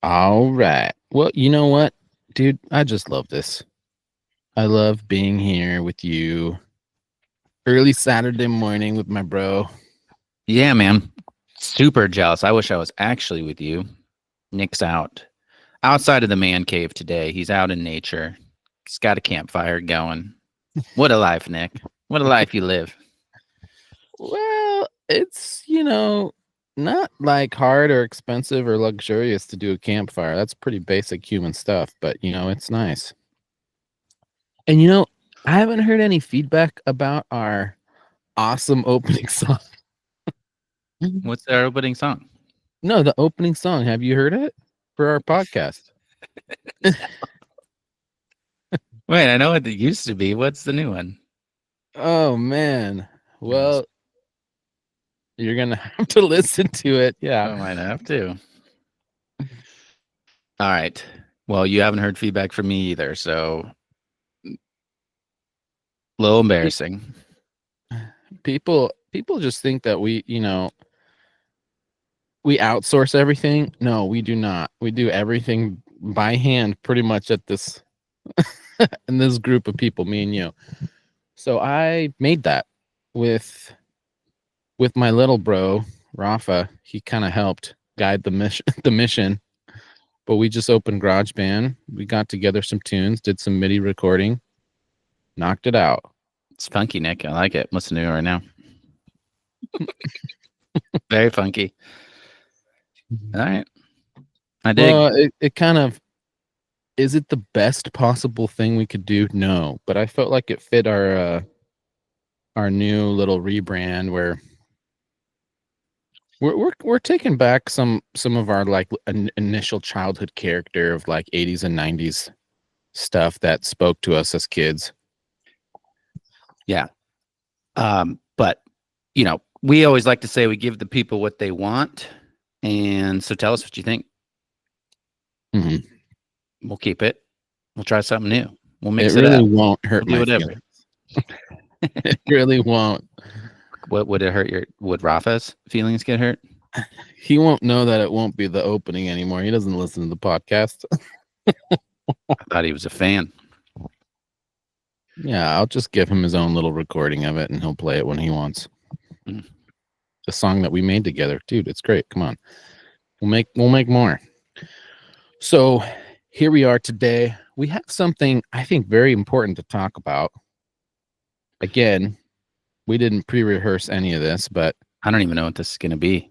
All right. Well, you know what, dude? I just love this. I love being here with you early Saturday morning with my bro. Yeah, man. Super jealous. I wish I was actually with you. Nick's outside of the man cave today. He's out in nature. He's got a campfire going. What a life, Nick. What a life you live. Well, it's not like hard or expensive or luxurious to do a campfire. That's pretty basic human stuff, but it's nice. And I haven't heard any feedback about our awesome opening song. What's our opening song? No, the opening song. Have you heard it for our podcast? Wait, I know what it used to be. What's the new one? Oh man. Well, you're gonna have to listen to it. Yeah. I might have to. All right. Well, you haven't heard feedback from me either, so a little embarrassing. People just think that we outsource everything. No, we do not. We do everything by hand pretty much at this in this group of people, me and you. So I made that with my little bro, Rafa. He kind of helped guide the mission. But we just opened GarageBand. We got together some tunes, did some MIDI recording, knocked it out. It's funky, Nick. I like it. Listen to it right now. Very funky. All right. I dig. Well, it kind of is it the best possible thing we could do? No, but I felt like it fit our new little rebrand where we're taking back some of our like initial childhood character of like 80s and 90s stuff that spoke to us as kids. Yeah. But we always like to say we give the people what they want. And so tell us what you think. Mm-hmm. We'll keep it. We'll try something new. We'll mix it it really up. won't hurt We'll do my whatever. feelings. It really won't. What would it hurt would Rafa's feelings get hurt? He won't know that it won't be the opening anymore. He doesn't listen to the podcast. I thought he was a fan. Yeah, I'll just give him his own little recording of it and he'll play it when he wants. Mm. The song that we made together, dude, it's great. Come on. We'll make more. So here we are today. We have something I think very important to talk about. Again, we didn't pre-rehearse any of this, but I don't even know what this is going to be.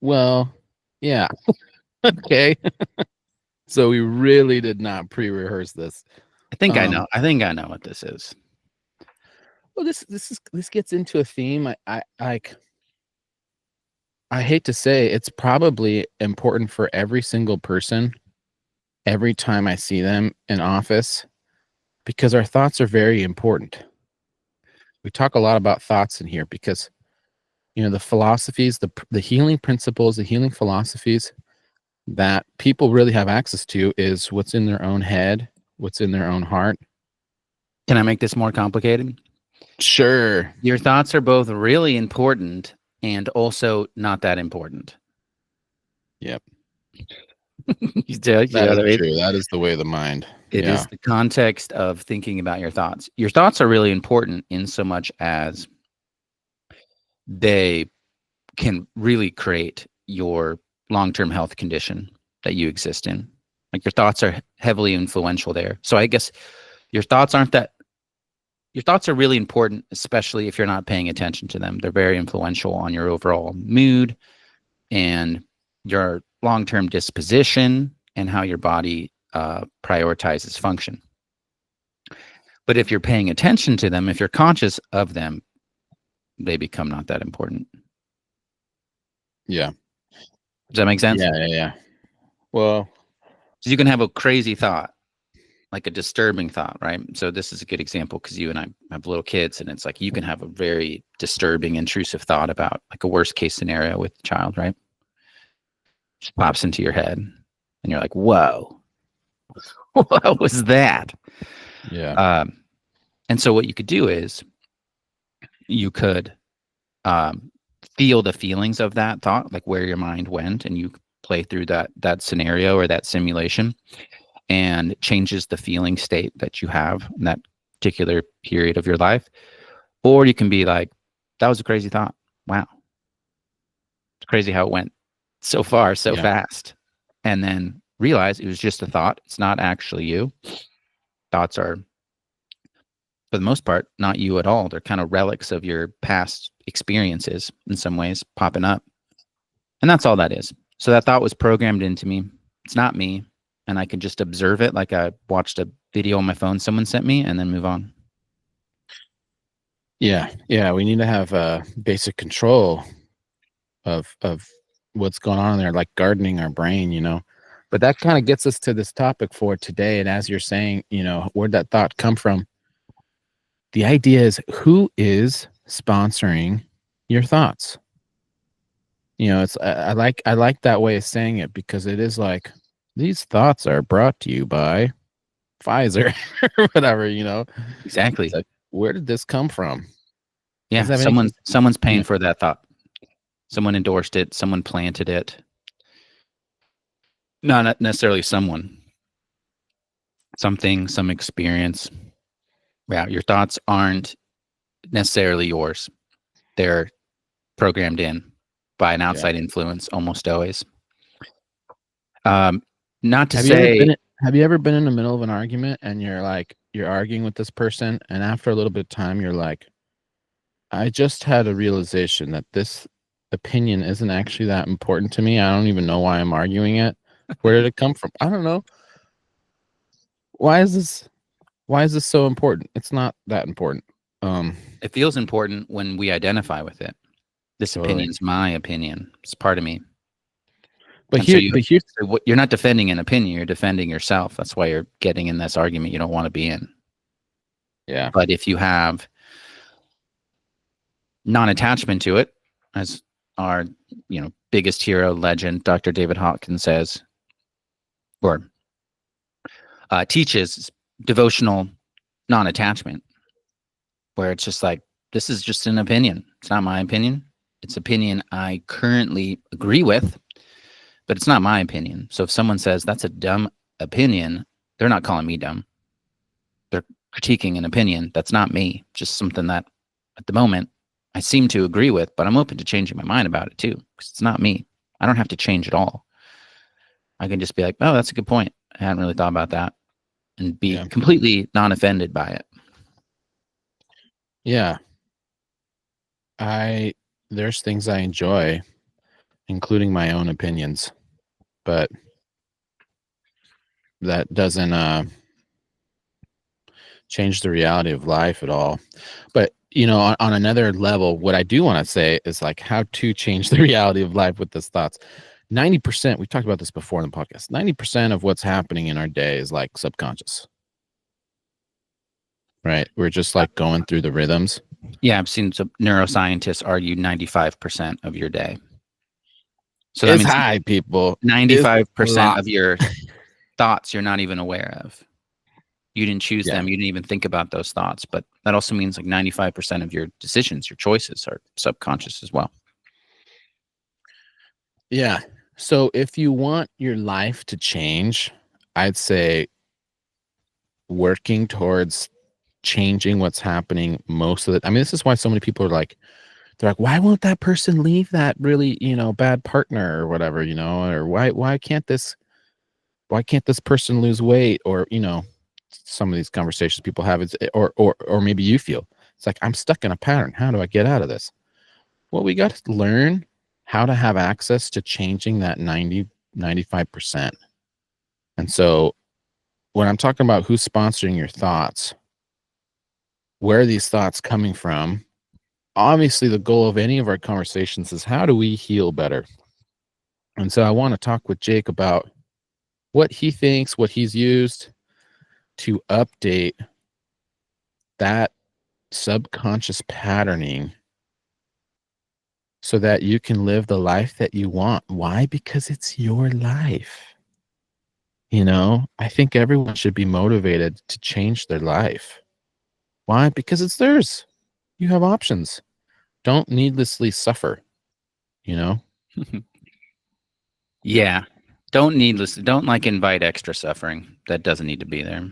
well, yeah. Okay. So we really did not pre-rehearse this. I think I know. I think I know what this is. Well, this gets into a theme. I hate to say it's probably important for every single person every time I see them in office because our thoughts are very important. We talk a lot about thoughts in here because the philosophies, the healing principles, the healing philosophies that people really have access to is what's in their own head, what's in their own heart. Can I make this more complicated? Sure. Your thoughts are both really important and also not that important. Yep. That is true. That is the way of the mind. It is the context of thinking about your thoughts. Your thoughts are really important in so much as they can really create your long-term health condition that you exist in. Like your thoughts are heavily influential there. So I guess your thoughts are really important, especially if you're not paying attention to them. They're very influential on your overall mood and your long-term disposition and how your body prioritizes function. But if you're paying attention to them, if you're conscious of them, they become not that important. Yeah. Does that make sense? Yeah. Well, so you can have a crazy thought, like a disturbing thought, right? So this is a good example because you and I have little kids, and it's like you can have a very disturbing, intrusive thought about like a worst case scenario with the child, right? Just pops into your head, and you're like, "Whoa, what was that?" Yeah. And so what you could do is you could feel the feelings of that thought, like where your mind went, and you play through that scenario or that simulation, and it changes the feeling state that you have in that particular period of your life. Or you can be like, that was a crazy thought. Wow. It's crazy how it went so far, so Yeah. fast. And then realize it was just a thought. It's not actually you. Thoughts are, for the most part, not you at all. They're kind of relics of your past experiences in some ways popping up. And that's all that is. So that thought was programmed into me. It's not me. And I can just observe it like I watched a video on my phone someone sent me and then move on. Yeah. Yeah. We need to have basic control of what's going on in there, like gardening our brain, you know. But that kind of gets us to this topic for today. And as you're saying, you know, where'd that thought come from? The idea is, who is sponsoring your thoughts? You know, it's I like that way of saying it, because it is like, these thoughts are brought to you by Pfizer or whatever, you know. Exactly. It's like, where did this come from? Yeah. Does that have anything? Someone's paying Yeah. for that thought. Someone endorsed it. Someone planted it. No, not necessarily someone. Something, some experience. Yeah. Your thoughts aren't necessarily yours. They're programmed in by an outside influence almost always. Not to say, Have you ever been in the middle of an argument and you're arguing with this person, and after a little bit of time you're like, I just had a realization that this opinion isn't actually that important to me. I don't even know why I'm arguing it. Where did it come from? I don't know. Why is this so important? It's not that important. it feels important when we identify with it. This Totally. opinion's my opinion. It's part of me. But you're not defending an opinion. You're defending yourself. That's why you're getting in this argument you don't want to be in. Yeah. But if you have non-attachment to it, as our biggest hero, legend, Dr. David Hawkins says, or teaches, devotional non-attachment, where it's just like, this is just an opinion. It's not my opinion. It's opinion I currently agree with, but it's not my opinion. So if someone says that's a dumb opinion, they're not calling me dumb. They're critiquing an opinion that's not me, just something that at the moment I seem to agree with, but I'm open to changing my mind about it too, because it's not me. I don't have to change at all. I can just be like, oh, that's a good point. I hadn't really thought about that, and be completely non-offended by it. Yeah. There's things I enjoy, including my own opinions, but that doesn't change the reality of life at all. But on another level, what I do want to say is like how to change the reality of life with those thoughts. 90%, we talked about this before in the podcast, 90% of what's happening in our day is like subconscious, right? We're just like going through the rhythms. Yeah, I've seen some neuroscientists argue 95% of your day. So that means high, people. 95% of your thoughts you're not even aware of. You didn't choose them. You didn't even think about those thoughts. But that also means like 95% of your decisions, your choices are subconscious as well. Yeah. So if you want your life to change, I'd say working towards changing what's happening most of the I mean, this is why so many people are like, they're like, why won't that person leave that really, bad partner or whatever, or why can't this person lose weight? Or, some of these conversations people have is, or maybe you feel it's like, I'm stuck in a pattern. How do I get out of this? Well, we got to learn how to have access to changing that 95%. And so when I'm talking about who's sponsoring your thoughts, where are these thoughts coming from? Obviously, the goal of any of our conversations is, how do we heal better? And so I want to talk with Jake about what he thinks, what he's used to update that subconscious patterning so that you can live the life that you want. Why? Because it's your life. I think everyone should be motivated to change their life. Why? Because it's theirs. You have options. Don't needlessly suffer, Yeah. Don't like invite extra suffering that doesn't need to be there.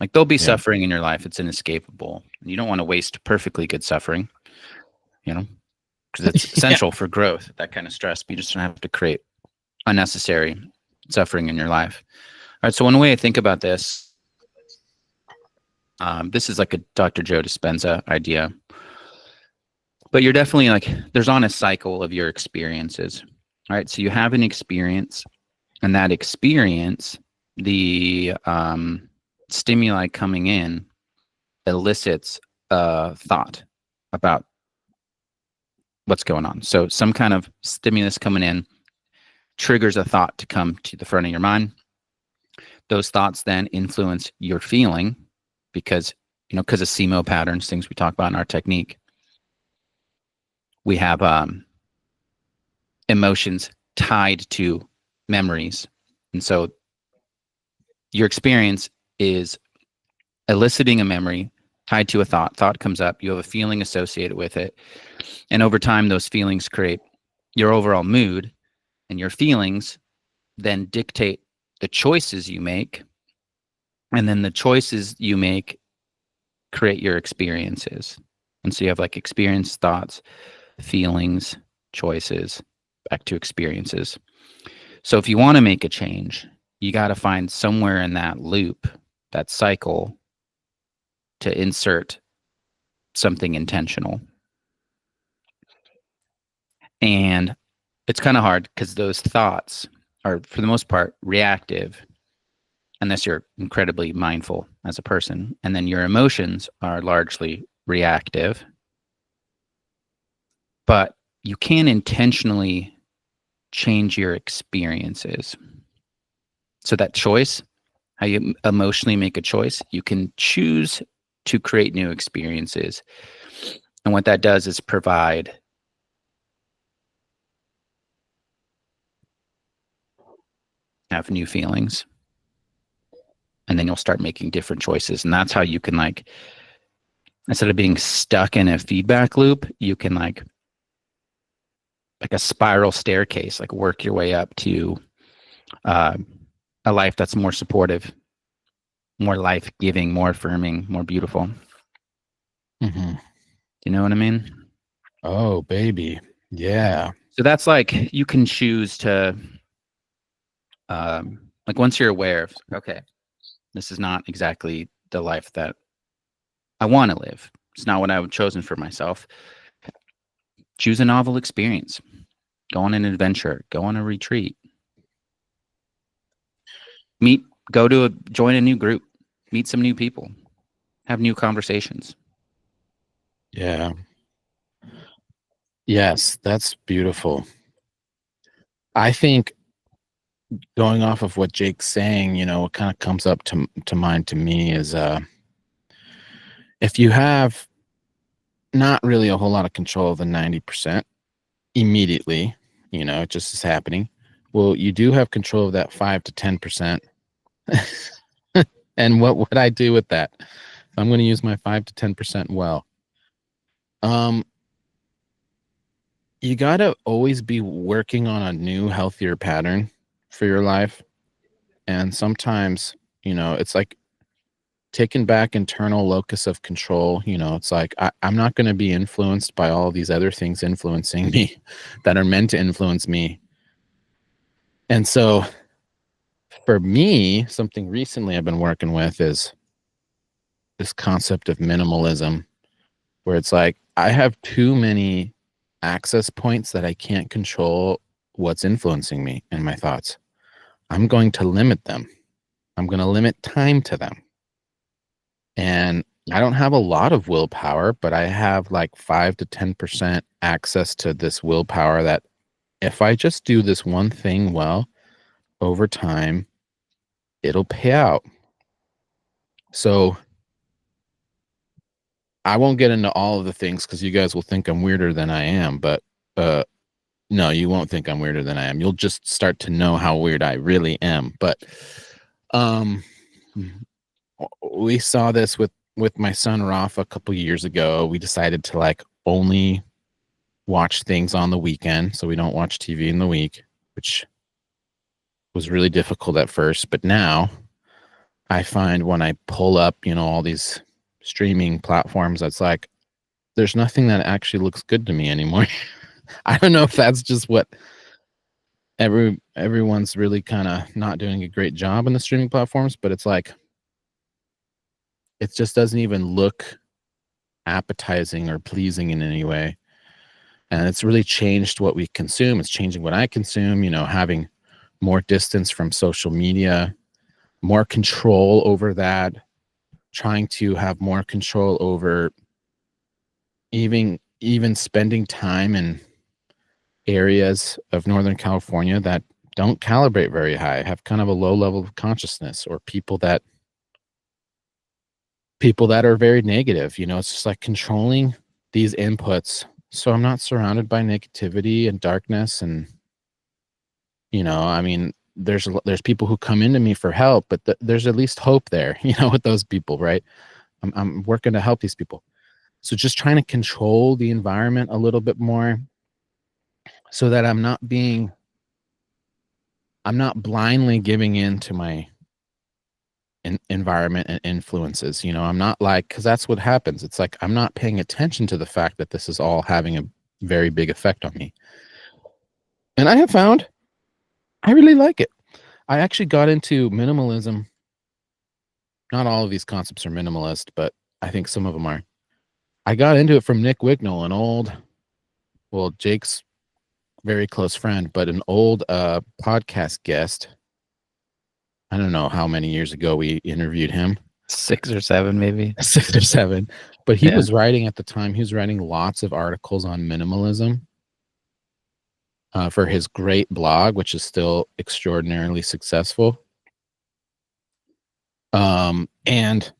Like there'll be Yeah. suffering in your life. It's inescapable. You don't want to waste perfectly good suffering, you know, because it's Yeah. essential for growth, that kind of stress. But you just don't have to create unnecessary suffering in your life. All right. So one way I think about this is like a Dr. Joe Dispenza idea, but you're definitely like, there's on a cycle of your experiences. All right. So you have an experience, and that experience, the stimuli coming in elicits a thought about what's going on. So some kind of stimulus coming in triggers a thought to come to the front of your mind. Those thoughts then influence your feeling because, because of SEMO patterns, things we talk about in our technique. We have emotions tied to memories. And so your experience is eliciting a memory tied to a thought. Thought comes up, you have a feeling associated with it. And over time, those feelings create your overall mood, and your feelings then dictate the choices you make. And then the choices you make create your experiences. And so you have like experience, thoughts, feelings, choices, back to experiences. So if you want to make a change, you got to find somewhere in that loop, that cycle, to insert something intentional. And it's kind of hard because those thoughts are, for the most part, reactive, unless you're incredibly mindful as a person. And then your emotions are largely reactive. But you can intentionally change your experiences. So that choice, how you emotionally make a choice, you can choose to create new experiences. And what that does is have new feelings. And then you'll start making different choices. And that's how you can, like, instead of being stuck in a feedback loop, you can like a spiral staircase, like work your way up to uh, a life that's more supportive, more life-giving, more affirming, more beautiful. Mm-hmm. You know what I mean? Oh, baby. Yeah. So that's like, you can choose to, like, once you're aware of, okay, this is not exactly the life that I want to live. It's not what I've chosen for myself. Choose a novel experience. Go on an adventure. Go on a retreat. Join a new group. Meet some new people. Have new conversations. Yeah. Yes, that's beautiful. I think going off of what Jake's saying, what kind of comes up to mind to me is if you have not really a whole lot of control of the 90% immediately, it just is happening. Well, you do have control of that 5 to 10%. And what would I do with that? I'm going to use my 5 to 10% well. You got to always be working on a new, healthier pattern for your life. And sometimes, it's like taking back internal locus of control. It's like I'm not going to be influenced by all these other things influencing me that are meant to influence me. And so for me, something recently I've been working with is this concept of minimalism, where it's like I have too many access points that I can't control what's influencing me and my thoughts. I'm going to limit them. I'm going to limit time to them. And I don't have a lot of willpower, but I have like 5 to 10% access to this willpower that if I just do this one thing well over time, it'll pay out. So I won't get into all of the things because you guys will think I'm weirder than I am, but no, you won't think I'm weirder than I am. You'll just start to know how weird I really am. But um we saw this with my son Rafa a couple years ago. We decided to like only watch things on the weekend, so we don't watch TV in the week, which was really difficult at first, but now I find when I pull up, all these streaming platforms, it's like there's nothing that actually looks good to me anymore. I don't know if that's just what everyone's really kind of not doing a great job in the streaming platforms, but it's like it just doesn't even look appetizing or pleasing in any way. And it's really changed what we consume. It's changing what I consume, having more distance from social media, more control over that, trying to have more control over even spending time in areas of Northern California that don't calibrate very high, have kind of a low level of consciousness, or people that are very negative. It's just like controlling these inputs so I'm not surrounded by negativity and darkness. And I mean, there's people who come into me for help, but there's at least hope there, with those people, right? I'm working to help these people. So just trying to control the environment a little bit more so that I'm not blindly giving in to my environment and influences. I'm not like, because that's what happens. It's like I'm not paying attention to the fact that this is all having a very big effect on me. And I have found I really like it. I actually got into minimalism. Not all of these concepts are minimalist, but I think some of them are. I got into it from Nick Wignall, Jake's very close friend, but an old podcast guest. I don't know how many years ago we interviewed him. 6 or 7, maybe. 6 or 7. But he was writing at the time, he was writing lots of articles on minimalism for his great blog, which is still extraordinarily successful. And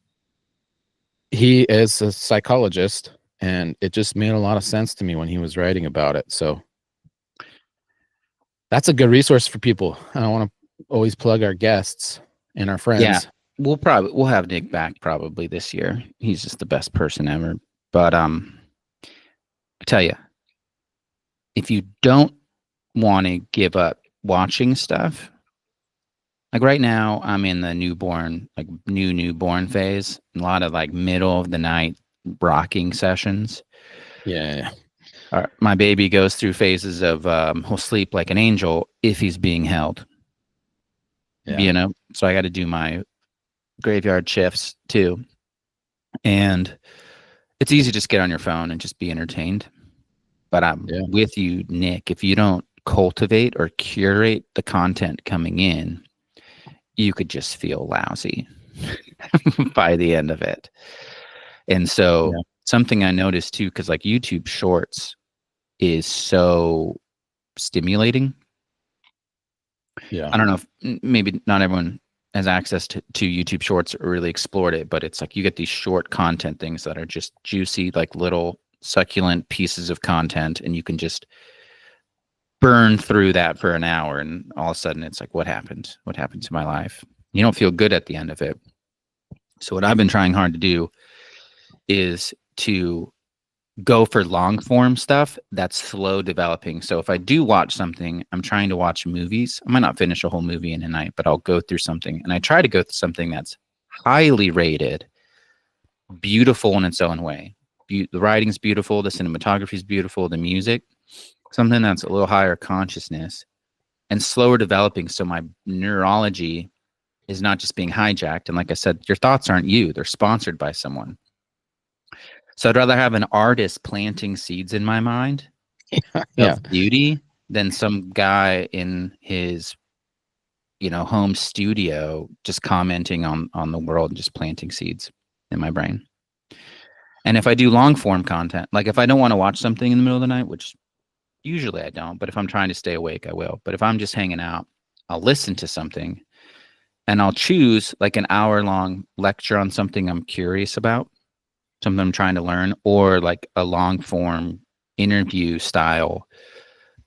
he is a psychologist, and it just made a lot of sense to me when he was writing about it. So that's a good resource for people. I want to always plug our guests and our friends. Yeah, we'll have Nick back probably this year. He's just the best person ever. But I tell you, if you don't want to give up watching stuff, like right now, I'm in the newborn phase. A lot of like middle of the night rocking sessions. Yeah. My baby goes through phases of he'll sleep like an angel if he's being held. Yeah. So I got to do my graveyard shifts too. And it's easy to just get on your phone and just be entertained. But I'm with you, Nick. If you don't cultivate or curate the content coming in, you could just feel lousy by the end of it. And so something I noticed too, because like YouTube Shorts is so stimulating. Yeah. I don't know if maybe not everyone has access to YouTube Shorts or really explored it, but it's like you get these short content things that are just juicy, like little succulent pieces of content, and you can just burn through that for an hour, and all of a sudden it's like, what happened? What happened to my life? You don't feel good at the end of it. So what I've been trying hard to do is to go for long form stuff that's slow developing. So if I do watch something, I'm trying to watch movies. I might not finish a whole movie in a night, but I'll go through something, and I try to go through something that's highly rated, beautiful in its own way. The writing's beautiful, the cinematography's beautiful, the music, something that's a little higher consciousness and slower developing. So my neurology is not just being hijacked. And like I said, your thoughts aren't you, they're sponsored by someone. So I'd rather have an artist planting seeds in my mind of beauty than some guy in his, home studio just commenting on the world and just planting seeds in my brain. And if I do long form content, like if I don't want to watch something in the middle of the night, which usually I don't, but if I'm trying to stay awake, I will. But if I'm just hanging out, I'll listen to something, and I'll choose like an hour-long lecture on something I'm curious about, something I'm trying to learn, or like a long-form interview style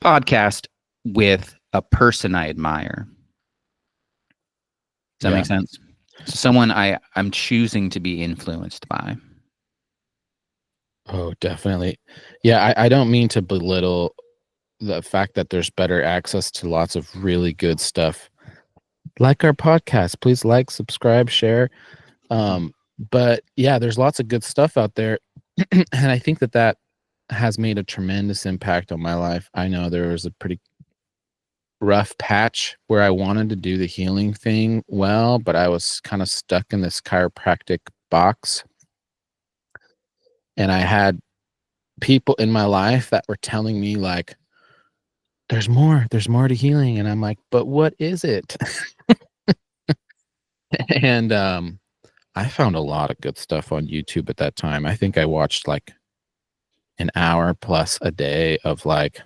podcast with a person I admire. Does that make sense? So someone I'm choosing to be influenced by. Oh, definitely. Yeah, I don't mean to belittle the fact that there's better access to lots of really good stuff like our podcast. Please like, subscribe, share. But yeah, there's lots of good stuff out there. And I think that has made a tremendous impact on my life. I know there was a pretty rough patch where I wanted to do the healing thing well, but I was kind of stuck in this chiropractic box. And I had people in my life that were telling me like, there's more to healing. And I'm like, but what is it? And I found a lot of good stuff on YouTube at that time. I think I watched like an hour plus a day of like,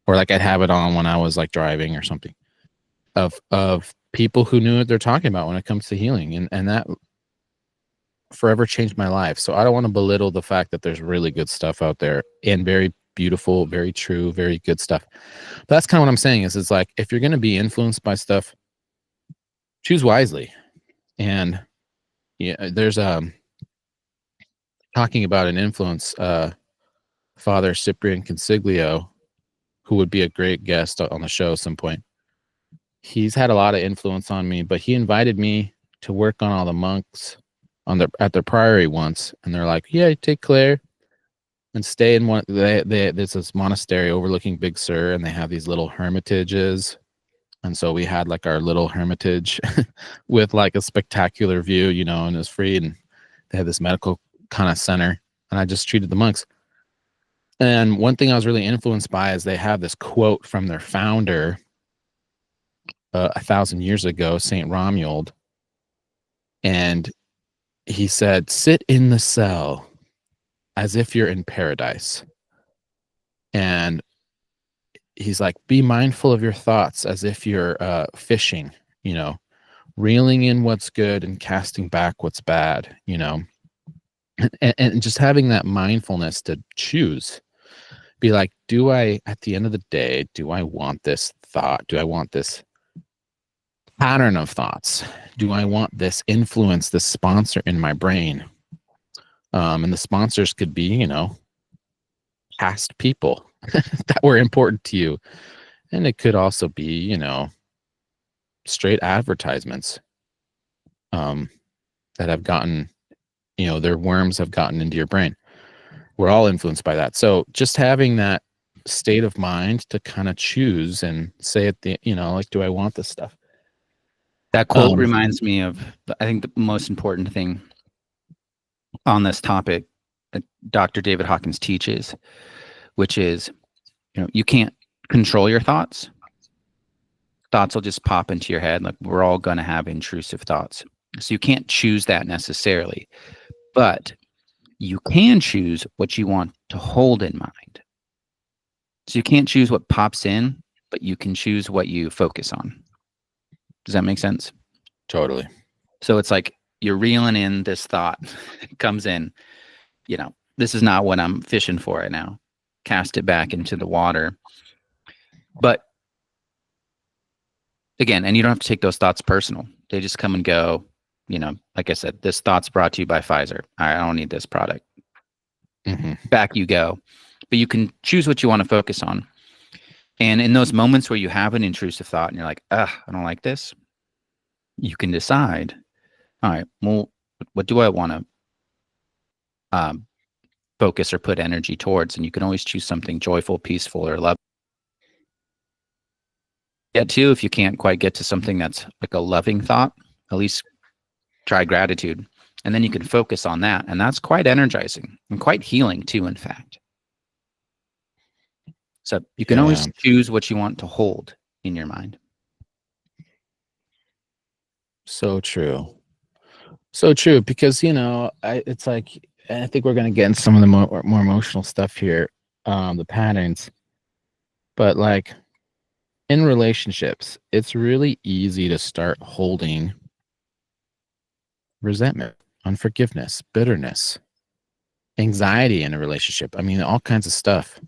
or like I'd have it on when I was like driving or something, of people who knew what they're talking about when it comes to healing. And that forever changed my life. So I don't want to belittle the fact that there's really good stuff out there and very beautiful, very true, very good stuff. But that's kind of what I'm saying is it's like, if you're going to be influenced by stuff, choose wisely. And yeah, there's talking about an influence, Father Cyprian Consiglio, who would be a great guest on the show at some point. He's had a lot of influence on me, but he invited me to work on all the monks at their priory once, and they're like, "Yeah, take Claire and stay in one." There's this monastery overlooking Big Sur, and they have these little hermitages, and so we had like our little hermitage with like a spectacular view, and it was free, and they had this medical kind of center, and I just treated the monks. And one thing I was really influenced by is they have this quote from their founder 1,000 years ago, Saint Romuald, and he said, "Sit in the cell as if you're in paradise." And he's like, "Be mindful of your thoughts as if you're fishing, reeling in what's good and casting back what's bad, and just having that mindfulness to choose. Be like, at the end of the day, do I want this thought? Do I want this pattern of thoughts? Do I want this influence, this sponsor in my brain?" And the sponsors could be, past people that were important to you. And it could also be, straight advertisements that have gotten, their worms have gotten into your brain. We're all influenced by that. So just having that state of mind to kind of choose and say at the, like, do I want this stuff? That quote reminds me of, I think, the most important thing on this topic that Dr. David Hawkins teaches, which is, you can't control your thoughts. Thoughts will just pop into your head. Like, we're all going to have intrusive thoughts. So you can't choose that necessarily, but you can choose what you want to hold in mind. So you can't choose what pops in, but you can choose what you focus on. Does that make sense? Totally. So it's like you're reeling in this thought. It comes in, this is not what I'm fishing for right now. Cast it back into the water. But again, and you don't have to take those thoughts personal. They just come and go. Like I said, this thought's brought to you by Pfizer. I don't need this product. Mm-hmm. Back you go. But you can choose what you want to focus on. And in those moments where you have an intrusive thought and you're like, I don't like this, you can decide, all right, well, what do I want to focus or put energy towards? And you can always choose something joyful, peaceful, or loving. Get to, if you can't quite get to something that's like a loving thought, at least try gratitude. And then you can focus on that. And that's quite energizing and quite healing too, in fact. So you can always choose what you want to hold in your mind. So true. So true. Because, it's like, I think we're going to get into some of the more emotional stuff here, the patterns. But like in relationships, it's really easy to start holding resentment, unforgiveness, bitterness, anxiety in a relationship. I mean, all kinds of stuff.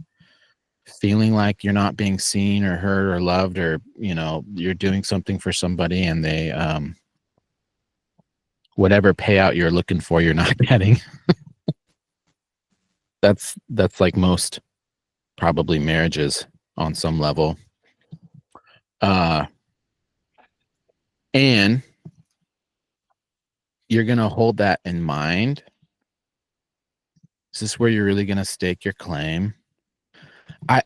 Feeling like you're not being seen or heard or loved, or, you're doing something for somebody and they, whatever payout you're looking for, you're not getting. That's like most probably marriages on some level. And you're going to hold that in mind. Is this where you're really going to stake your claim?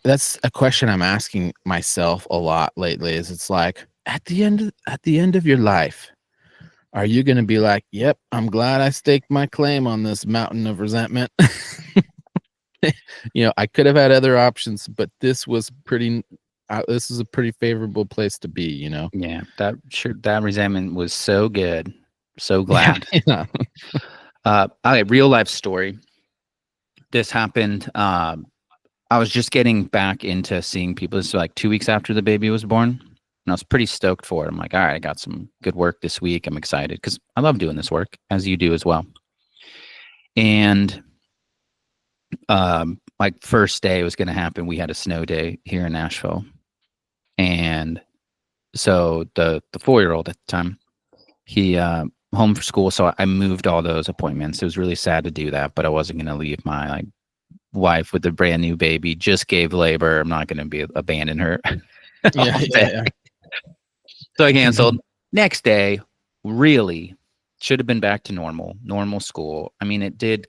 That's a question I'm asking myself a lot lately. Is it's like at the end of your life, are you going to be like, "Yep, I'm glad I staked my claim on this mountain of resentment." I could have had other options, but this was pretty. This is a pretty favorable place to be. Yeah, that resentment was so good. So Yeah, glad. yeah. Okay, real life story. This happened. I was just getting back into seeing people. This was like 2 weeks after the baby was born. And I was pretty stoked for it. I'm like, all right, I got some good work this week. I'm excited because I love doing this work, as you do as well. And like first day was going to happen. We had a snow day here in Nashville. And so the 4-year-old at the time, he home for school. So I moved all those appointments. It was really sad to do that, but I wasn't going to leave my wife with a brand new baby, just gave labor. I'm not going to abandon her. Yeah. So I canceled. Next day, really should have been back to normal school. I mean, it did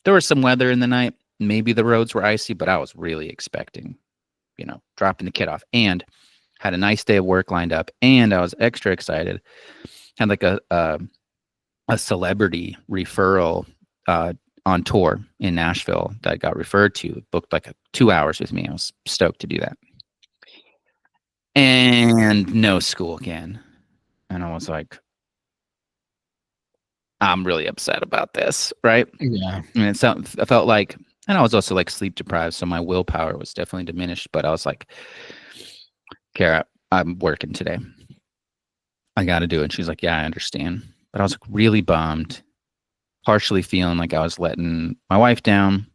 there was some weather in the night. Maybe the roads were icy, but I was really expecting, dropping the kid off, and had a nice day of work lined up. And I was extra excited. Had like a celebrity referral on tour in Nashville that I got referred to, booked like 2 hours with me. I was stoked to do that. And no school again. And I was like, I'm really upset about this, right? Yeah. And I felt like, and I was also like sleep deprived, so my willpower was definitely diminished. But I was like, Kara, I'm working today. I got to do it. And she's like, yeah, I understand. But I was like really bummed, partially feeling like I was letting my wife down,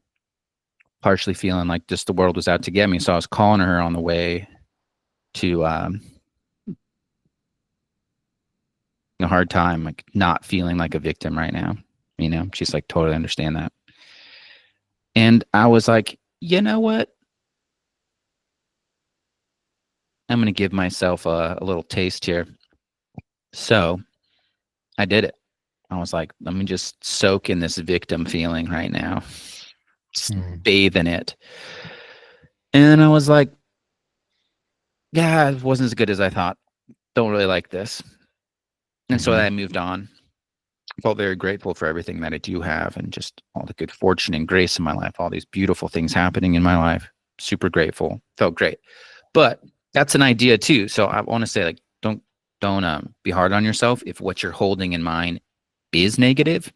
partially feeling like just the world was out to get me. So I was calling her on the way to a hard time, like not feeling like a victim right now. She's like, totally understand that. And I was like, you know what? I'm going to give myself a little taste here. So I did it. I was like, let me just soak in this victim feeling right now, just bathe in it. And I was like, yeah, it wasn't as good as I thought. Don't really like this. And so I moved on. Felt very grateful for everything that I do have and just all the good fortune and grace in my life, all these beautiful things happening in my life. Super grateful. Felt great. But that's an idea too. So I want to say, like, don't be hard on yourself if what you're holding in mind is negative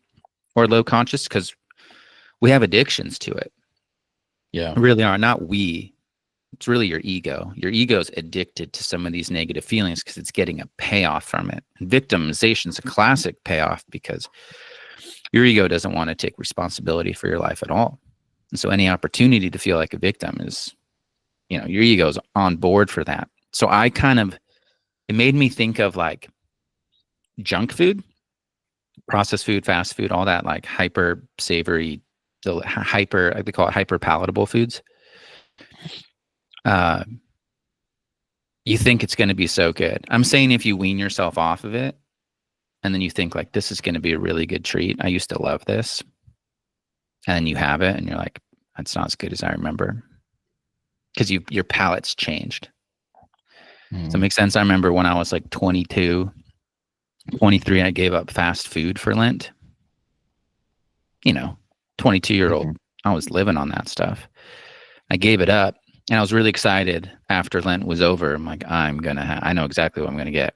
or low conscious, because we have addictions to it. Yeah. We really are. Not we. It's really your ego. Your ego is addicted to some of these negative feelings because it's getting a payoff from it. And victimization is a classic payoff because your ego doesn't want to take responsibility for your life at all. And so any opportunity to feel like a victim is, your ego is on board for that. So it made me think of like junk food, processed food, fast food, all that like hyper savory, they call it hyper palatable foods. You think it's going to be so good. I'm saying if you wean yourself off of it and then you think like, this is going to be a really good treat. I used to love this. And then you have it and you're like, that's not as good as I remember. Because your palate's changed. Does that make sense? I remember when I was like 22, 23, I gave up fast food for Lent. 22-year-old, I was living on that stuff. I gave it up. And I was really excited after Lent was over. I'm like, I know exactly what I'm going to get.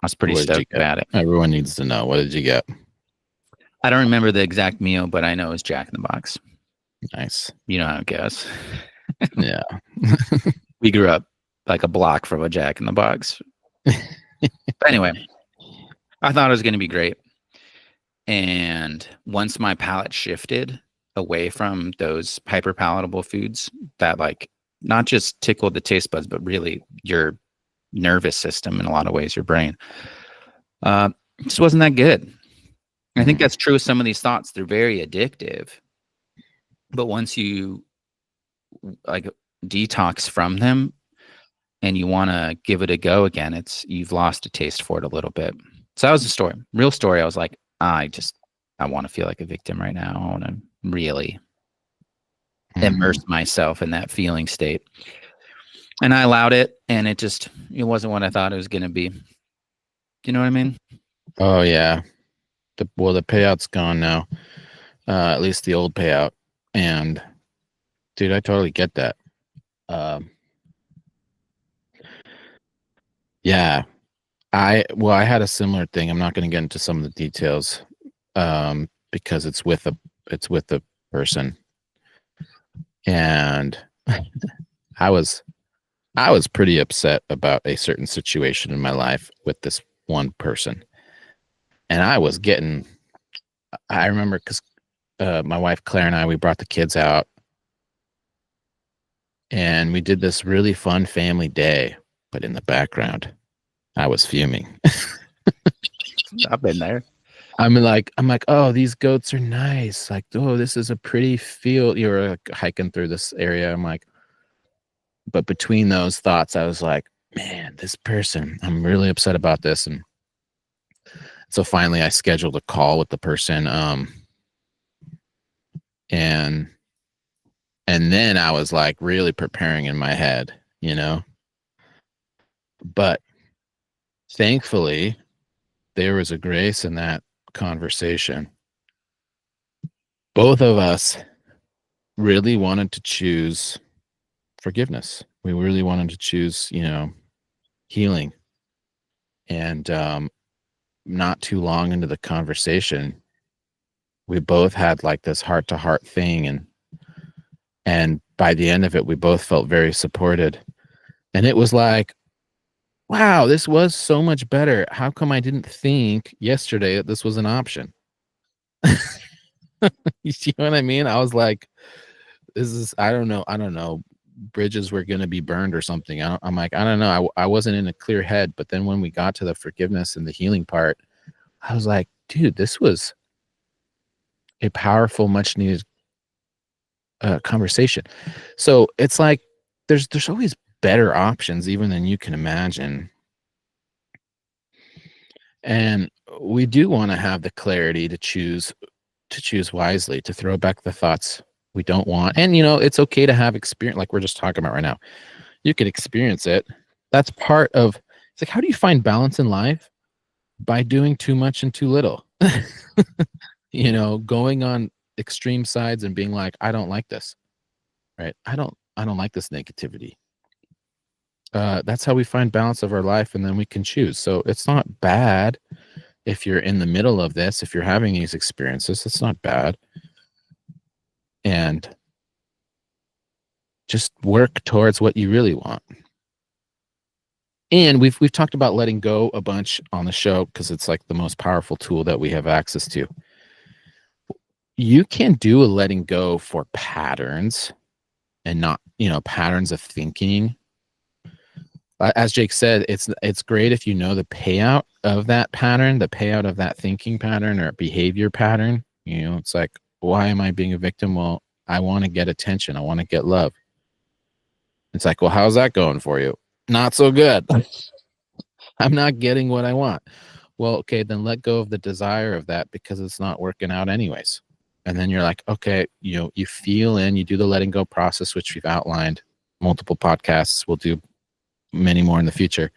I was pretty stoked about it. Everyone needs to know. What did you get? I don't remember the exact meal, but I know it was Jack in the Box. Nice. You know how it goes. Yeah. We grew up like a block from a Jack in the Box. But anyway, I thought it was going to be great. And once my palate shifted away from those hyper palatable foods that like not just tickled the taste buds, but really your nervous system in a lot of ways, your brain, it just wasn't that good. I think that's true with some of these thoughts. They're very addictive, but once you like detox from them, and you want to give it a go again, you've lost a taste for it a little bit. So that was the story, real story. I was like, I want to feel like a victim right now. I want to really immerse myself in that feeling state. And I allowed it, and it wasn't what I thought it was going to be. Do you know what I mean? Oh yeah. The payout's gone now. At least the old payout. And dude, I totally get that. Yeah. I had a similar thing. I'm not going to get into some of the details because it's with a person. And I was pretty upset about a certain situation in my life with this one person. And I remember because my wife Claire and I, we brought the kids out and we did this really fun family day, but in the background, I was fuming. I've been there. I'm like, oh, these goats are nice. Like, oh, this is a pretty field. You're like, hiking through this area. I'm like, but between those thoughts, I was like, man, this person, I'm really upset about this. And so finally I scheduled a call with the person. And then I was like really preparing in my head, you know, but thankfully there was a grace in that conversation. Both of us really wanted to choose forgiveness. We really wanted to choose, healing. And not too long into the conversation, we both had like this heart to heart thing. And by the end of it, we both felt very supported. And it was like, wow, this was so much better. How come I didn't think yesterday that this was an option? You see what I mean? I was like, I don't know. Bridges were going to be burned or something. I'm like, I don't know. I wasn't in a clear head. But then when we got to the forgiveness and the healing part, I was like, dude, this was a powerful, much needed conversation. So it's like, there's always better options even than you can imagine. And we do want to have the clarity to choose wisely, to throw back the thoughts we don't want. And it's okay to have experience, like we're just talking about right now. You can experience it. That's part of, it's like, how do you find balance in life? By doing too much and too little. Going on extreme sides and being like, I don't like this. Right? I don't like this negativity. That's how we find balance of our life, and then we can choose. So it's not bad if you're in the middle of this, if you're having these experiences, it's not bad. And just work towards what you really want. And we've talked about letting go a bunch on the show because it's like the most powerful tool that we have access to. You can do a letting go for patterns and not, patterns of thinking. As Jake said, it's great if you know the payout of that pattern, the payout of that thinking pattern or behavior pattern. It's like, why am I being a victim? Well, I want to get attention. I want to get love. It's like, well, how's that going for you? Not so good. I'm not getting what I want. Well, okay, then let go of the desire of that because it's not working out anyways. And then you're like, okay, you feel in, you do the letting go process, which we've outlined multiple podcasts. We'll do many more in the future.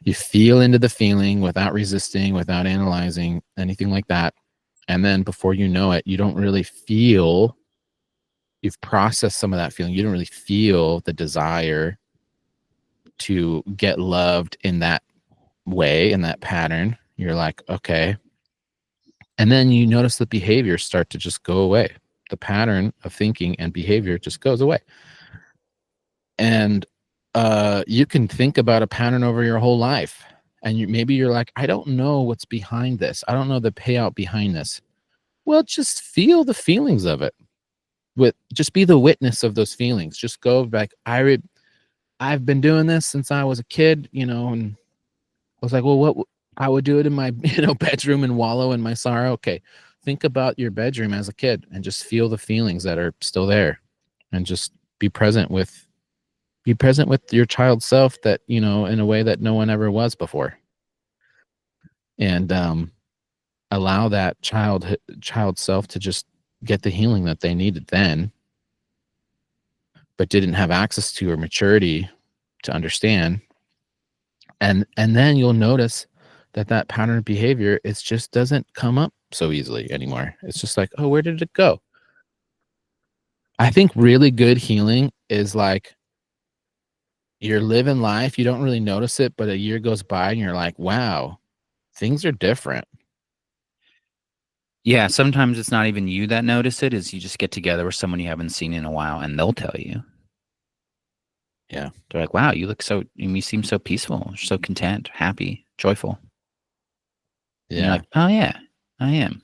You feel into the feeling without resisting, without analyzing, anything like that. And then before you know it, you don't really feel, you've processed some of that feeling. You don't really feel the desire to get loved in that way, in that pattern. You're like, okay. And then you notice the behavior start to just go away. The pattern of thinking and behavior just goes away. And you can think about a pattern over your whole life. And maybe you're like, I don't know what's behind this. I don't know the payout behind this. Well, just feel the feelings of it. Just be the witness of those feelings. Just go back. I've been doing this since I was a kid, and I was like, well, I would do it in my, bedroom and wallow in my sorrow. Okay. Think about your bedroom as a kid and just feel the feelings that are still there and just be present with Be present with your child self that, in a way that no one ever was before. And allow that child self to just get the healing that they needed then, but didn't have access to or maturity to understand. And then you'll notice that pattern of behavior, it just doesn't come up so easily anymore. It's just like, oh, where did it go? I think really good healing is like you're living life, you don't really notice it, but a year goes by and you're like, wow, things are different. Yeah, sometimes it's not even you that notice it, is you just get together with someone you haven't seen in a while and they'll tell you. Yeah. They're like, wow, you seem so peaceful, so content, happy, joyful. And you're Yeah. like, oh yeah, I am.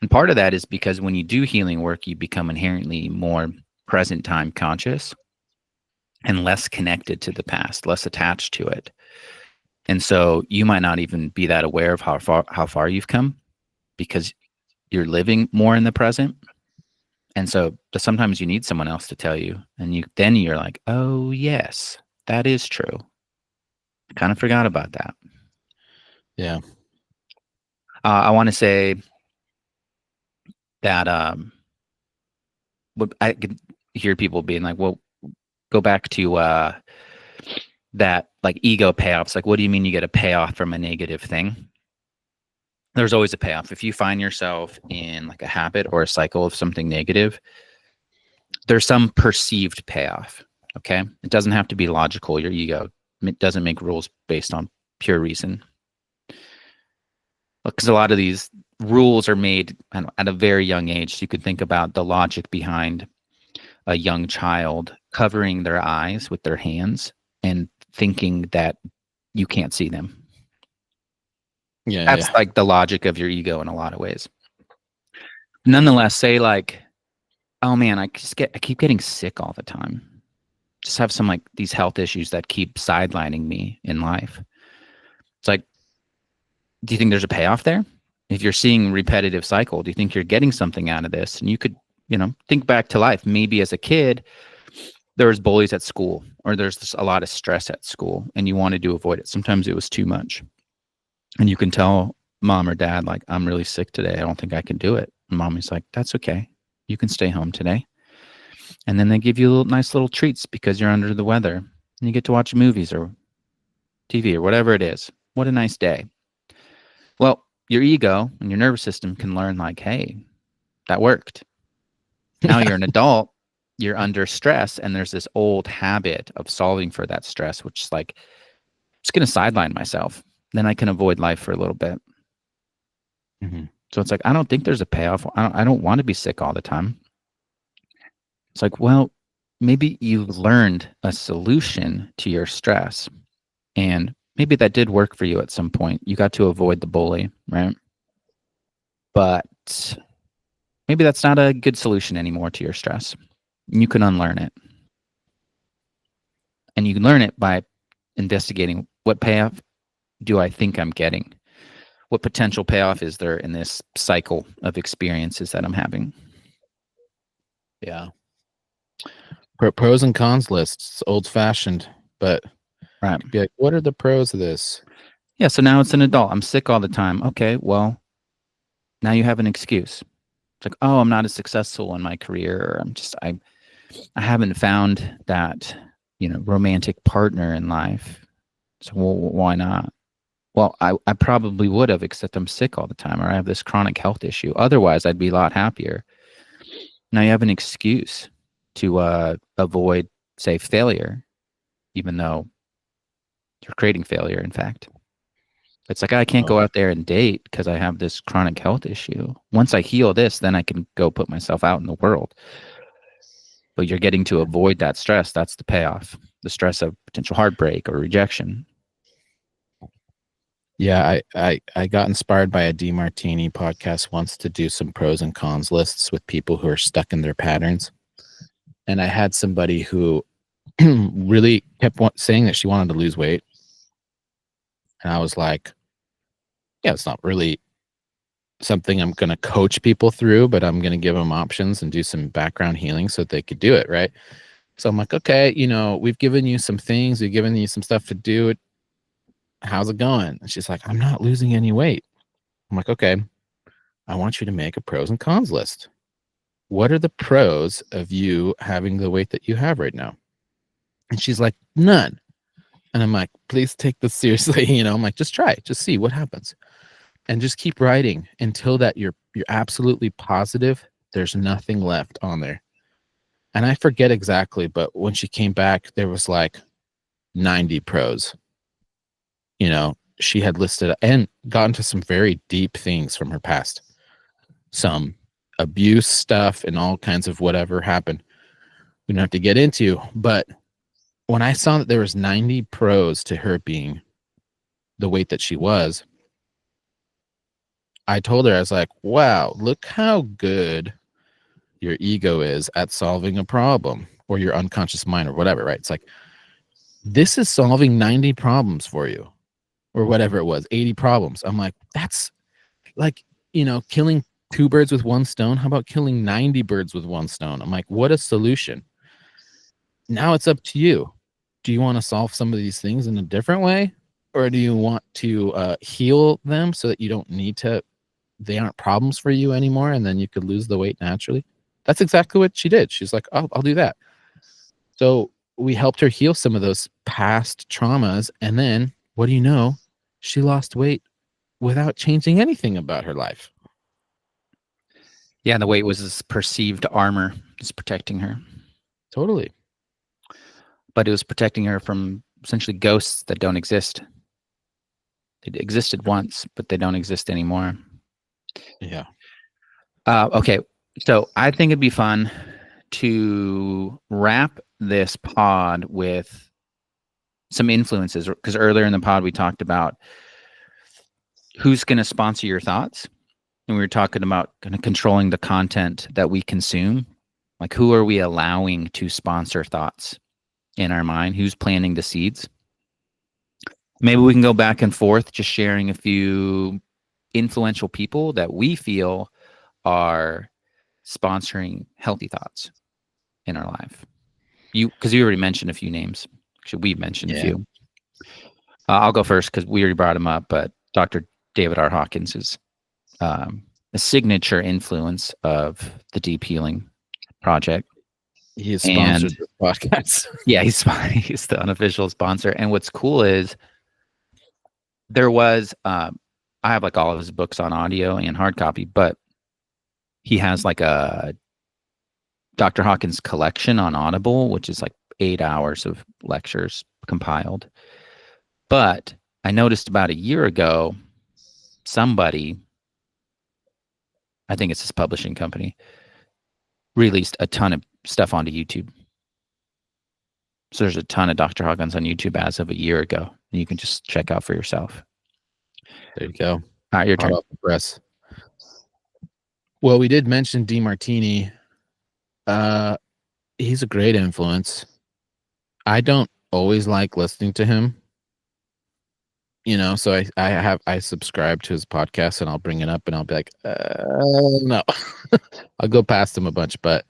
And part of that is because when you do healing work, you become inherently more present time conscious and less connected to the past, less attached to it. And so you might not even be that aware of how far you've come because you're living more in the present. And so sometimes you need someone else to tell you, and you're like, oh yes, that is true. I kind of forgot about that. Yeah. I want to say that what I could hear people being like, well, go back to that like ego payoffs. Like, what do you mean you get a payoff from a negative thing? There's always a payoff. If you find yourself in like a habit or a cycle of something negative, there's some perceived payoff. Okay. It doesn't have to be logical. Your ego, it doesn't make rules based on pure reason. Because a lot of these rules are made at a very young age. So you could think about the logic behind a young child covering their eyes with their hands and thinking that you can't see them. Yeah. That's like the logic of your ego in a lot of ways. Nonetheless, say like, oh man, I keep getting sick all the time. Just have some like these health issues that keep sidelining me in life. It's like, do you think there's a payoff there? If you're seeing repetitive cycle, do you think you're getting something out of this? And you could, think back to life. Maybe as a kid, there was bullies at school, or there's a lot of stress at school, and you wanted to avoid it. Sometimes it was too much. And you can tell mom or dad, like, I'm really sick today. I don't think I can do it. And mommy's like, that's okay. You can stay home today. And then they give you nice little treats because you're under the weather. And you get to watch movies or TV or whatever it is. What a nice day. Well, your ego and your nervous system can learn like, hey, that worked. Now you're an adult, you're under stress, and there's this old habit of solving for that stress, which is like, I'm just going to sideline myself. Then I can avoid life for a little bit. Mm-hmm. So it's like, I don't think there's a payoff. I don't want to be sick all the time. It's like, well, maybe you've learned a solution to your stress, and maybe that did work for you at some point. You got to avoid the bully, right? But maybe that's not a good solution anymore to your stress. You can unlearn it. And you can learn it by investigating, what payoff do I think I'm getting? What potential payoff is there in this cycle of experiences that I'm having? Yeah. Pros and cons lists, old fashioned, but Right. be like, what are the pros of this? Yeah. So now it's an adult. I'm sick all the time. Okay. Well, now you have an excuse. It's like, oh, I'm not as successful in my career. I haven't found that, romantic partner in life. So why not? Well, I probably would have, except I'm sick all the time, or I have this chronic health issue. Otherwise, I'd be a lot happier. Now you have an excuse to avoid, say, failure, even though you're creating failure, in fact. It's like, I can't go out there and date because I have this chronic health issue. Once I heal this, then I can go put myself out in the world. But you're getting to avoid that stress. That's the payoff. The stress of potential heartbreak or rejection. Yeah, I got inspired by a DeMartini podcast once to do some pros and cons lists with people who are stuck in their patterns. And I had somebody who really kept saying that she wanted to lose weight. And I was like, yeah, it's not really something I'm going to coach people through, but I'm going to give them options and do some background healing so that they could do it, right? So I'm like, okay, we've given you some things, we've given you some stuff to do. How's it going? And she's like, I'm not losing any weight. I'm like, okay, I want you to make a pros and cons list. What are the pros of you having the weight that you have right now? And she's like, none. And I'm like, please take this seriously. I'm like, just try it, just see what happens. And just keep writing until that you're absolutely positive there's nothing left on there. And I forget exactly, but when she came back, there was like 90 pros. She had listed and gotten to some very deep things from her past. Some abuse stuff and all kinds of whatever happened. We don't have to get into, but when I saw that there was 90 pros to her being the weight that she was, I told her, I was like, wow, look how good your ego is at solving a problem, or your unconscious mind, or whatever, right? It's like, this is solving 90 problems for you, or whatever it was, 80 problems. I'm like, that's like, killing 2 birds with 1 stone. How about killing 90 birds with 1 stone? I'm like, what a solution. Now it's up to you. Do you want to solve some of these things in a different way? Or do you want to heal them so that you don't need to, they aren't problems for you anymore, and then you could lose the weight naturally? That's exactly what she did. She's like, oh, I'll do that. So we helped her heal some of those past traumas. And then what do you know? She lost weight without changing anything about her life. Yeah, the weight was this perceived armor, just protecting her. Totally. But it was protecting her from essentially ghosts that don't exist. They existed once, but they don't exist anymore. Yeah. Okay, so I think it'd be fun to wrap this pod with some influences, because earlier in the pod we talked about who's going to sponsor your thoughts, and we were talking about kind of controlling the content that we consume. Like, who are we allowing to sponsor thoughts in our mind? Who's planting the seeds? Maybe we can go back and forth, just sharing a few influential people that we feel are sponsoring healthy thoughts in our life. Because you already mentioned a few names. Actually, we mentioned a few. I'll go first because we already brought him up. But Dr. David R. Hawkins is a signature influence of the Deep Healing Project. He is sponsored this podcast. Yeah, he's the unofficial sponsor. And what's cool is there was, I have like all of his books on audio and hard copy, but he has like a Dr. Hawkins collection on Audible, which is like 8 hours of lectures compiled. But I noticed about a year ago, somebody, I think it's his publishing company, released a ton of stuff onto YouTube. So there's a ton of Dr. Hawkins on YouTube as of a year ago, and you can just check out for yourself. There you go. All right, your turn. Press. Well, we did mention DeMartini. He's a great influence. I don't always like listening to him, so I subscribe to his podcast, and I'll bring it up and I'll be like, no. I'll go past him a bunch, but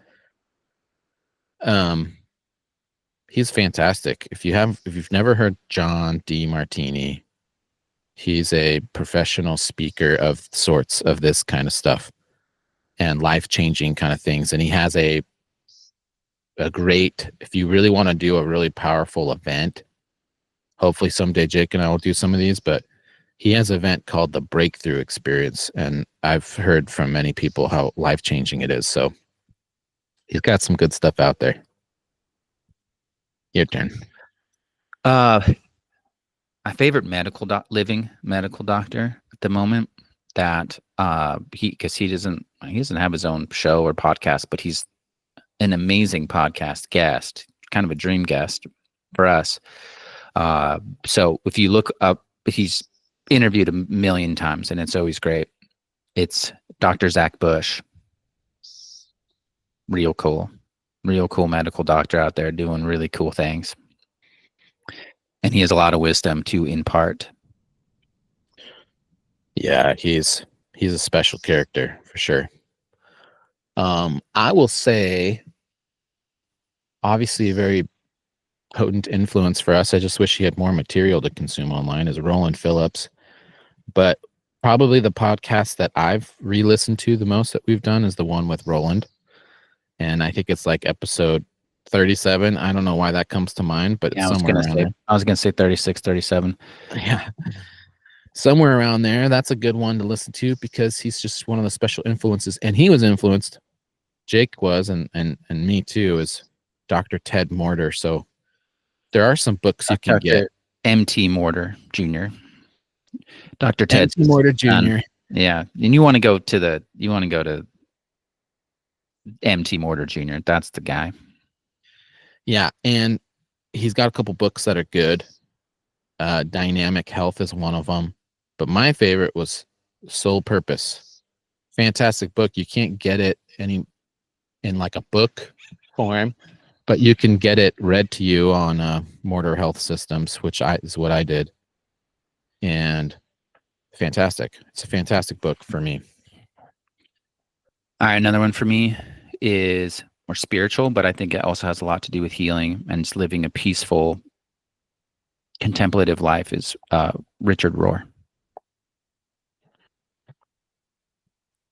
he's fantastic. If you've never heard John DeMartini, he's a professional speaker of sorts of this kind of stuff and life-changing kind of things. And he has a great, if you really want to do a really powerful event, hopefully someday Jake and I will do some of these, but he has an event called the Breakthrough Experience. And I've heard from many people how life-changing it is. So he's got some good stuff out there. Your turn. My favorite living medical doctor at the moment, that because he doesn't have his own show or podcast, but he's an amazing podcast guest, kind of a dream guest for us. So if you look up, he's interviewed a million times and it's always great. It's Dr. Zach Bush. Real cool medical doctor out there doing really cool things. And he has a lot of wisdom to impart. Yeah, he's a special character for sure. I will say obviously a very potent influence for us. I just wish he had more material to consume online, is Roland Phillips. But probably the podcast that I've re-listened to the most that we've done is the one with Roland. And I think it's like episode 37. I don't know why that comes to mind, but Yeah, it's somewhere around there. I was gonna say 36, 37. Yeah. Somewhere around there. That's a good one to listen to because he's just one of the special influences. And he was influenced, Jake was, and me too, is Dr. Ted Morter. So there are some books you can get. M.T. Morter Jr. Dr. Ted M.T. Morter Jr. Yeah, and you want to go to M.T. Morter Jr. That's the guy. Yeah, and he's got a couple books that are good. Dynamic Health is one of them. But my favorite was Soul Purpose. Fantastic book. You can't get it in like a book form, but you can get it read to you on Mortar Health Systems, which is what I did. And fantastic. It's a fantastic book for me. All right, another one for me is more spiritual, but I think it also has a lot to do with healing and just living a peaceful, contemplative life is Richard Rohr.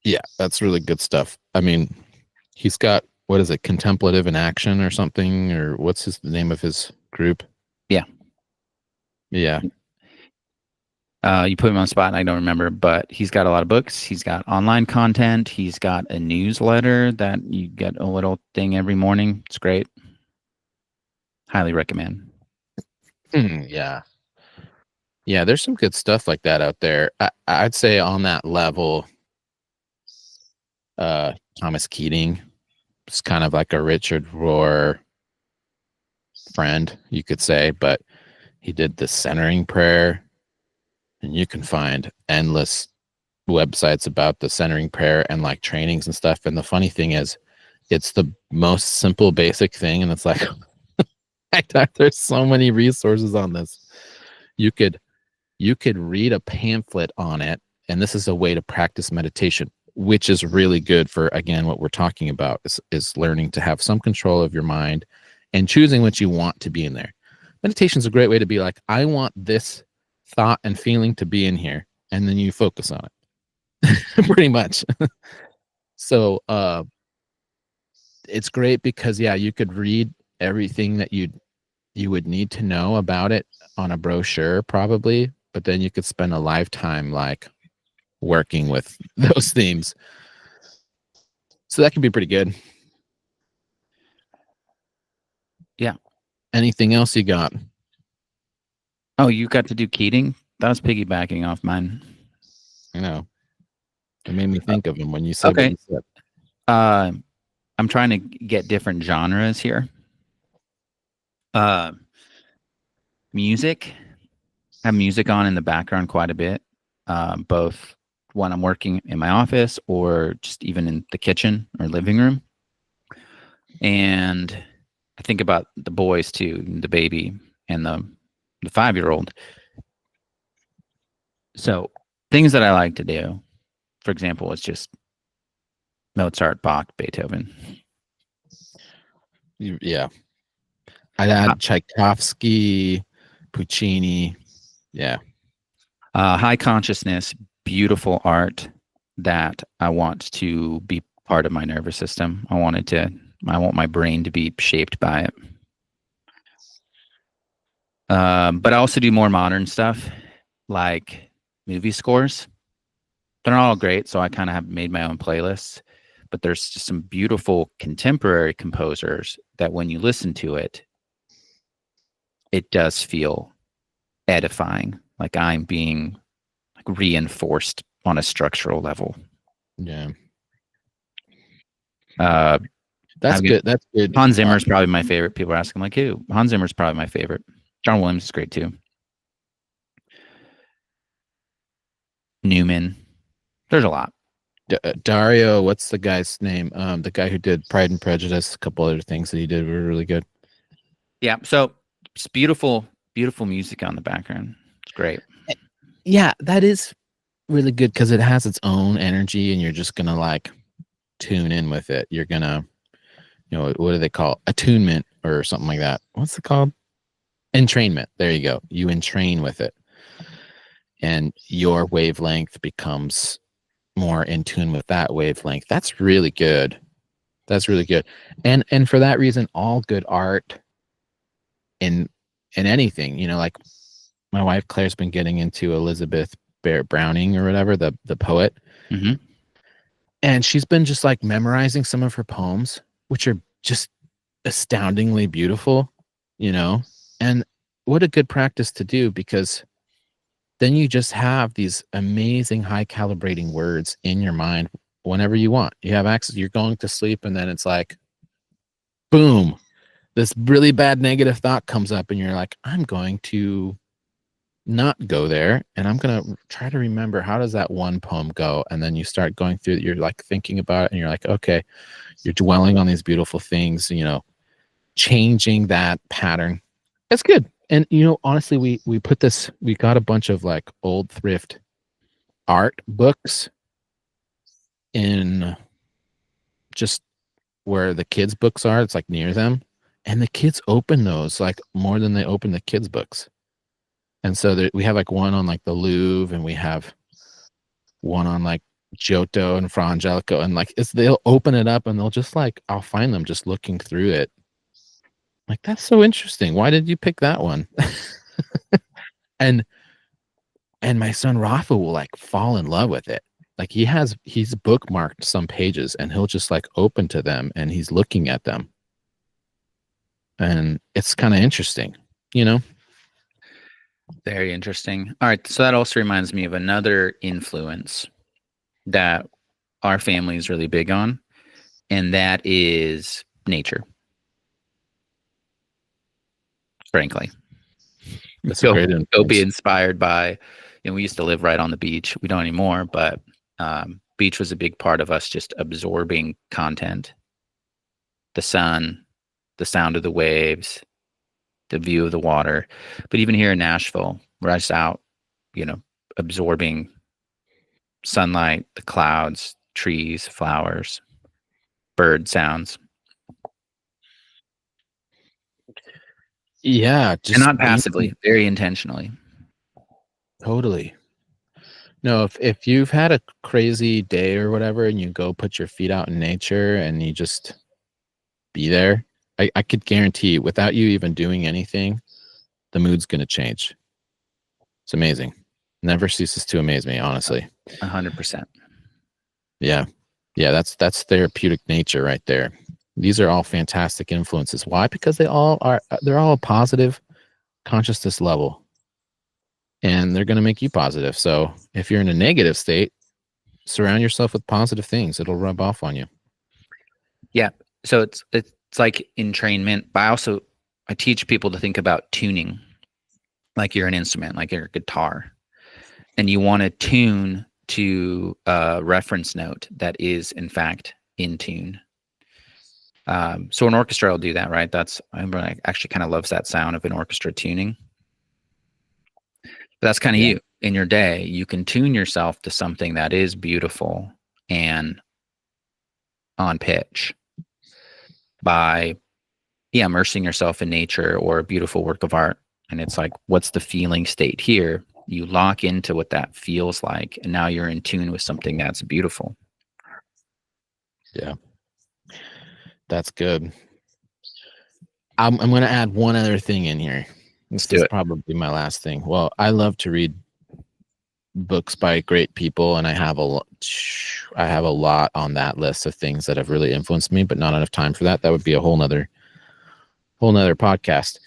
Yeah, that's really good stuff. I mean, he's got, what is it, Contemplative in Action or something, or what's the name of his group? Yeah. Yeah. You put him on the spot and I don't remember, but he's got a lot of books. He's got online content. He's got a newsletter that you get a little thing every morning. It's great. Highly recommend. Yeah. Yeah, there's some good stuff like that out there. I'd say on that level, Thomas Keating is kind of like a Richard Rohr friend, you could say, but he did the centering prayer, and you can find endless websites about the centering prayer and like trainings and stuff. And the funny thing is, it's the most simple, basic thing, and it's like there's so many resources on this. You could read a pamphlet on it, and this is a way to practice meditation, which is really good for, again, what we're talking about is learning to have some control of your mind and choosing what you want to be in there. Meditation is a great way to be like, I want this thought and feeling to be in here, and then you focus on it. Pretty much. So it's great because, yeah, you could read everything that you would need to know about it on a brochure probably, but then you could spend a lifetime like working with those themes. So that can be pretty good. Yeah. Anything else you got? Oh, you got to do Keating? That was piggybacking off mine. I know. It made me think of him when you said okay. what you said. I'm trying to get different genres here. Music. I have music on in the background quite a bit, both when I'm working in my office or just even in the kitchen or living room. And I think about the boys too, the baby and the 5-year-old. So things that I like to do, for example, is just Mozart, Bach, Beethoven. Yeah. I'd add Tchaikovsky, Puccini. Yeah. High consciousness, beautiful art that I want to be part of my nervous system. I want my brain to be shaped by it. But I also do more modern stuff like movie scores. They're not all great, so I kind of have made my own playlists. But there's just some beautiful contemporary composers that when you listen to it, it does feel edifying, like I'm being like reinforced on a structural level. Yeah. That's good. That's good. Hans Zimmer's probably my favorite. People are asking, like, who? Hans Zimmer's probably my favorite. John Williams is great too. Newman. There's a lot. Dario, what's the guy's name? The guy who did Pride and Prejudice, a couple other things that he did were really good. Yeah. So it's beautiful, beautiful music on the background. It's great. Yeah, that is really good because it has its own energy and you're just going to like tune in with it. You're going to, what do they call attunement? or something like that. What's it called? Entrainment. There you go. You entrain with it, and your wavelength becomes more in tune with that wavelength. That's really good. That's really good. And for that reason, all good art in anything, like my wife Claire's been getting into Elizabeth Barrett Browning or whatever, the poet. Mm-hmm. And she's been just like memorizing some of her poems, which are just astoundingly beautiful, and what a good practice to do, because then you just have these amazing high calibrating words in your mind whenever you want. You have access, you're going to sleep, and then it's like, boom, this really bad negative thought comes up, and you're like, I'm going to not go there, and I'm going to try to remember, how does that one poem go? And then you start going through, you're like thinking about it, and you're like, okay, you're dwelling on these beautiful things, changing that pattern. That's good. And honestly, we put this, we got a bunch of like old thrift art books in just where the kids books are. It's like near them, and the kids open those like more than they open the kids books. And so we have like one on like the Louvre, and we have one on like Giotto and Fra Angelico, and like they'll open it up and they'll just like, I'll find them just looking through it. Like, that's so interesting. Why did you pick that one? and my son Rafa will like fall in love with it. Like he's bookmarked some pages, and he'll just like open to them, and he's looking at them. And it's kind of interesting, Very interesting. All right. So that also reminds me of another influence that our family is really big on, and that is nature. Frankly, That's a great go be inspired by, we used to live right on the beach. We don't anymore, but beach was a big part of us just absorbing content, the sun, the sound of the waves, the view of the water. But even here in Nashville, we're just out, absorbing sunlight, the clouds, trees, flowers, bird sounds. Yeah, and not passively, very intentionally. Totally. No, if you've had a crazy day or whatever, and you go put your feet out in nature and you just be there, I could guarantee, without you even doing anything, the mood's going to change. It's amazing. Never ceases to amaze me, honestly. 100%. Yeah. That's therapeutic nature right there. These are all fantastic influences. Why? Because they're all a positive consciousness level, and they're going to make you positive. So if you're in a negative state, surround yourself with positive things. It'll rub off on you. Yeah. So it's like entrainment, but I teach people to think about tuning like you're an instrument, like you're a guitar, and you want to tune to a reference note that is in fact in tune. So an orchestra will do that, right? I actually kind of loves that sound of an orchestra tuning. But that's kind of you in your day. You can tune yourself to something that is beautiful and on pitch by immersing yourself in nature or a beautiful work of art. And it's like, what's the feeling state here? You lock into what that feels like, and now you're in tune with something that's beautiful. Yeah. That's good. I'm going to add one other thing in here. This is probably my last thing. Well, I love to read books by great people, and I have a lot on that list of things that have really influenced me, but not enough time for that. That would be a whole nother podcast.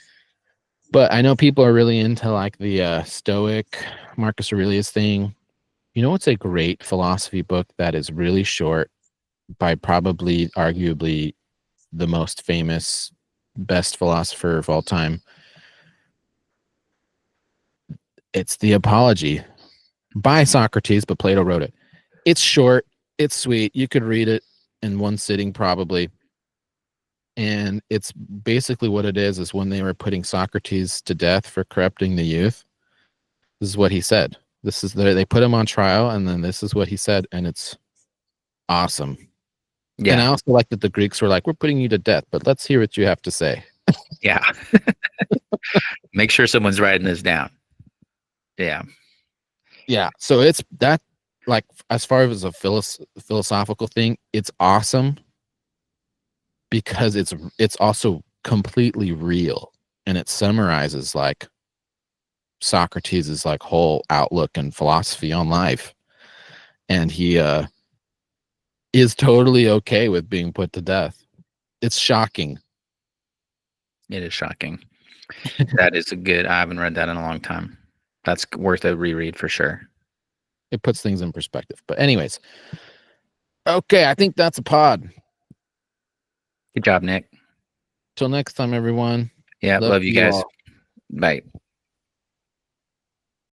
But I know people are really into like the Stoic Marcus Aurelius thing. What's a great philosophy book that is really short, by probably arguably the most famous, best philosopher of all time? It's The Apology by Socrates, but Plato wrote it. It's short, it's sweet. You could read it in one sitting probably. And it's basically what it is when they were putting Socrates to death for corrupting the youth. This is what he said. They put him on trial, and then this is what he said, and it's awesome. Yeah. And I also like that the Greeks were like, we're putting you to death, but let's hear what you have to say. Yeah. Make sure someone's writing this down. Yeah. Yeah. So it's that, like, as far as a philosophical thing, it's awesome because it's also completely real, and it summarizes like Socrates' like whole outlook and philosophy on life. And he is totally okay with being put to death. It's shocking. It is shocking. That is a good. I haven't read that in a long time. That's worth a reread for sure. It puts things in perspective. But anyways, okay, I think that's a pod. Good job, Nick. Till next time, everyone. Yeah, love you guys. all. Bye.